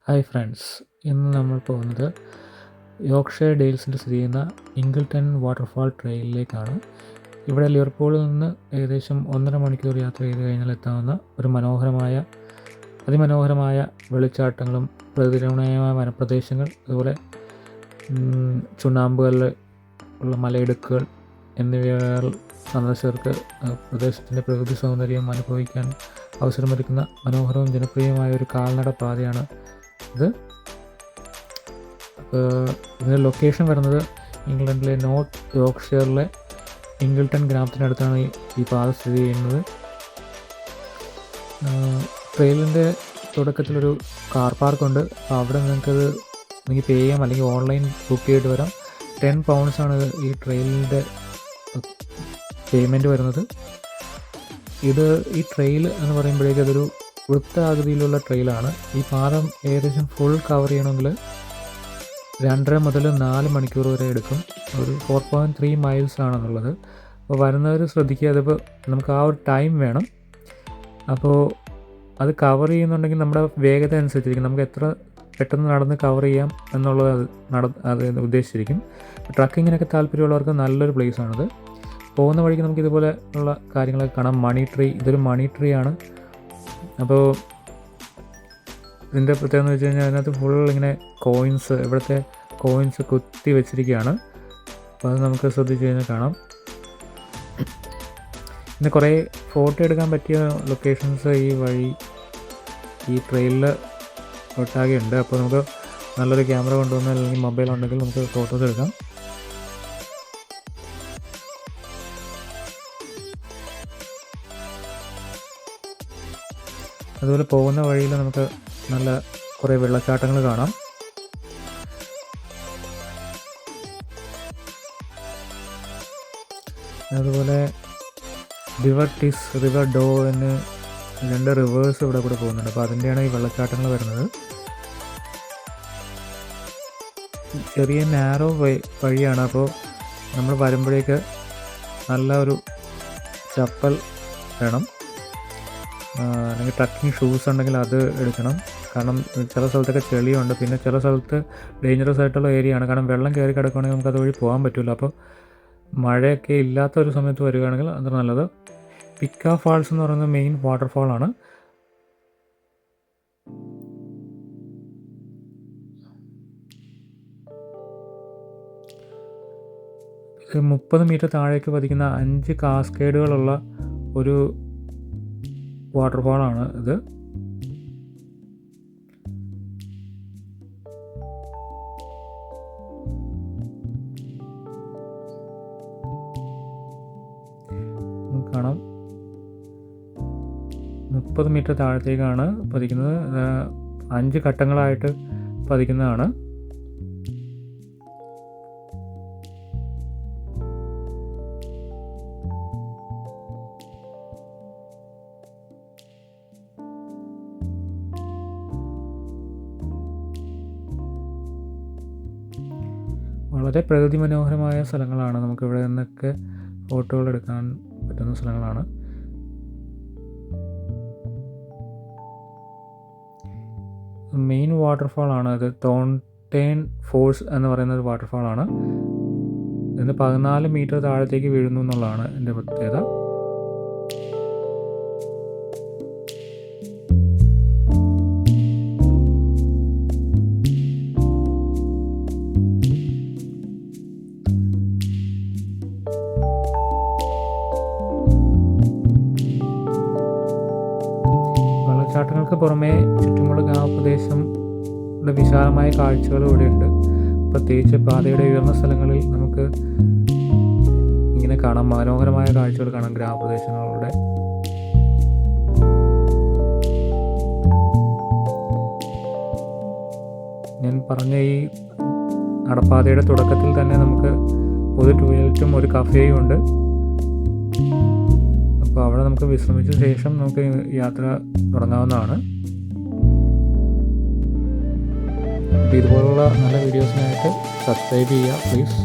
Hi friends, ഇന്ന് നമ്മൾ പോകുന്നത് യോർക്ക്ഷയർ ഡെയിൽസിൽ സ്ഥിതി ചെയ്യുന്ന ഇംഗിൾട്ടൺ വാട്ടർഫാൾ ട്രെയിലിലേക്കാണ്. ഇവിടെ ലിവർപൂളിൽ നിന്ന് ഏകദേശം 1.5 മണിക്കൂർ യാത്ര ചെയ്ത് കഴിഞ്ഞാൽ എത്താവുന്ന ഒരു അതിമനോഹരമായ വെള്ളച്ചാട്ടങ്ങളും പ്രകൃതിരമണീയമായ വനപ്രദേശങ്ങൾ, അതുപോലെ ചുണ്ണാമ്പുകളിൽ ഉള്ള മലയിടുക്കുകൾ എന്നിവയാൽ സന്ദർശകർക്ക് പ്രദേശത്തിൻ്റെ പ്രകൃതി സൗന്ദര്യം അനുഭവിക്കാൻ അവസരമൊരുക്കുന്ന മനോഹരവും ജനപ്രിയമായ ഒരു കാൽനട പാതയാണ് ഇത്. ഇതിൻ്റെ ലൊക്കേഷൻ വരുന്നത് ഇംഗ്ലണ്ടിലെ നോർത്ത് യോർക്ക്ഷയറിലെ ഇംഗിൾട്ടൺ ഗ്രാമത്തിനടുത്താണ് ഈ പാത സ്ഥിതി ചെയ്യുന്നത്. ട്രെയിലിൻ്റെ തുടക്കത്തിലൊരു കാർ പാർക്കുണ്ട്. അപ്പോൾ അവിടെ നിങ്ങൾക്ക് പേ ചെയ്യാം, അല്ലെങ്കിൽ ഓൺലൈൻ ബുക്ക് ചെയ്തിട്ട് വരാം. £10 ആണ് ഈ ട്രെയിലിൻ്റെ പേയ്മെൻറ്റ് വരുന്നത്. ഈ ട്രെയിൽ എന്ന് പറയുമ്പോഴേക്കും അതൊരു വൃത്താകൃതിയിലുള്ള ട്രെയിലാണ്. ഈ പാലം ഏകദേശം ഫുൾ കവർ ചെയ്യണമെങ്കിൽ 2.5 മുതൽ 4 മണിക്കൂർ വരെ എടുക്കും. ഒരു 4.3 മൈൽസ് ആണെന്നുള്ളത്. അപ്പോൾ വരുന്നവർ ശ്രദ്ധിക്കുക, അതിപ്പോൾ നമുക്ക് ആ ഒരു ടൈം വേണം. അപ്പോൾ അത് കവർ ചെയ്യുന്നുണ്ടെങ്കിൽ നമ്മുടെ വേഗത അനുസരിച്ചിരിക്കും, നമുക്ക് എത്ര പെട്ടെന്ന് നടന്ന് കവർ ചെയ്യാം എന്നുള്ളത് അത് ഉദ്ദേശിച്ചിരിക്കും. ട്രക്കിങ്ങിനൊക്കെ താല്പര്യമുള്ളവർക്ക് നല്ലൊരു പ്ലേസാണിത്. പോകുന്ന വഴിക്ക് നമുക്ക് ഇതുപോലെ ഉള്ള കാര്യങ്ങളൊക്കെ കാണാം. മണി ട്രീ, ഇതൊരു മണി ട്രീ ആണ്. അപ്പോൾ ഇതിൻ്റെ പ്രത്യേകത എന്ന് വെച്ച് കഴിഞ്ഞാൽ അതിനകത്ത് ഫുൾ ഇങ്ങനെ ഇവിടുത്തെ കോയിൻസ് കുത്തി വെച്ചിരിക്കുകയാണ്. അപ്പോൾ അത് നമുക്ക് ശ്രദ്ധിച്ച് കഴിഞ്ഞാൽ കാണാം. പിന്നെ കുറേ ഫോട്ടോ എടുക്കാൻ പറ്റിയ ലൊക്കേഷൻസ് ഈ ട്രെയിലിൽ ഒട്ടാകെ ഉണ്ട്. അപ്പോൾ നമുക്ക് നല്ലൊരു ക്യാമറ കൊണ്ടുവന്നാൽ, അല്ലെങ്കിൽ മൊബൈൽ ഉണ്ടെങ്കിൽ നമുക്ക് ഫോട്ടോസ് എടുക്കാം. അതുപോലെ പോകുന്ന വഴിയിൽ നമുക്ക് നല്ല കുറേ വെള്ളച്ചാട്ടങ്ങൾ കാണാം. അതുപോലെ റിവർ ഡോ എന്ന് 2 റിവേഴ്സ് ഇവിടെ കൂടെ പോകുന്നുണ്ട്. അപ്പോൾ അതിൻ്റെയാണ് ഈ വെള്ളച്ചാട്ടങ്ങൾ വരുന്നത്. ചെറിയ നാരോ വഴിയാണ്. അപ്പോൾ നമ്മൾ വരുമ്പോഴേക്ക് നല്ല ഒരു ചപ്പൽ വേണം, അല്ലെങ്കിൽ ട്രക്കിംഗ് ഷൂസ് ഉണ്ടെങ്കിൽ അത് എടുക്കണം. കാരണം ചില സ്ഥലത്തൊക്കെ ചെളിയുണ്ട്, പിന്നെ ചില സ്ഥലത്ത് ഡേഞ്ചറസ് ആയിട്ടുള്ള ഏരിയ ആണ്. കാരണം വെള്ളം കയറി കിടക്കുകയാണെങ്കിൽ നമുക്ക് അതുവഴി പോകാൻ പറ്റില്ല. അപ്പോൾ മഴയൊക്കെ ഇല്ലാത്ത ഒരു സമയത്ത് വരികയാണെങ്കിൽ അത് നല്ലത്. പിക്ക ഫാൾസ് എന്ന് പറയുന്നത് മെയിൻ വാട്ടർഫാൾ ആണ്. ഇത് 30 മീറ്റർ താഴേക്ക് പതിക്കുന്ന 5 കാസ്കേഡുകളുള്ള ഒരു വാട്ടർഫാളാണ് ഇത്. കാണാം, 30 മീറ്റർ താഴത്തേക്കാണ് പതിക്കുന്നത്. 5 ഘട്ടങ്ങളായിട്ട് പതിക്കുന്നതാണ്. വളരെ പ്രകൃതി മനോഹരമായ സ്ഥലങ്ങളാണ്. നമുക്കിവിടെ നിന്നൊക്കെ ഫോട്ടോകൾ എടുക്കാൻ പറ്റുന്ന സ്ഥലങ്ങളാണ്. മെയിൻ വാട്ടർഫാൾ ആണ് ഇത്. തോൺടേൺ ഫോൾസ് എന്ന് പറയുന്ന ഒരു വാട്ടർഫാളാണ്. ഇതിന് 14 മീറ്റർ താഴത്തേക്ക് വീഴുന്നു എന്നുള്ളതാണ് എൻ്റെ പ്രത്യേകത. വെള്ളച്ചാട്ടങ്ങൾക്ക് പുറമേ ചുറ്റുമുള്ള ഗ്രാമപ്രദേശം വിശാലമായ കാഴ്ചകൾ ഇവിടെയുണ്ട്. പ്രത്യേകിച്ച് പാതയുടെ ഉയർന്ന സ്ഥലങ്ങളിൽ നമുക്ക് ഇങ്ങനെ കാണാം, മനോഹരമായ കാഴ്ചകൾ കാണാം ഗ്രാമപ്രദേശങ്ങളുടെ. ഞാൻ പറഞ്ഞ ഈ നടപ്പാതയുടെ തുടക്കത്തിൽ തന്നെ നമുക്ക് പൊതു ടോയ്ലറ്റും ഒരു കഫേയും ഉണ്ട്. അപ്പോൾ അവിടെ നമുക്ക് വിശ്രമിച്ച ശേഷം നമുക്ക് യാത്ര തുടങ്ങാവുന്നതാണ്. ഇതുപോലുള്ള നല്ല വീഡിയോസിനായിട്ട് സബ്സ്ക്രൈബ് ചെയ്യുക പ്ലീസ്.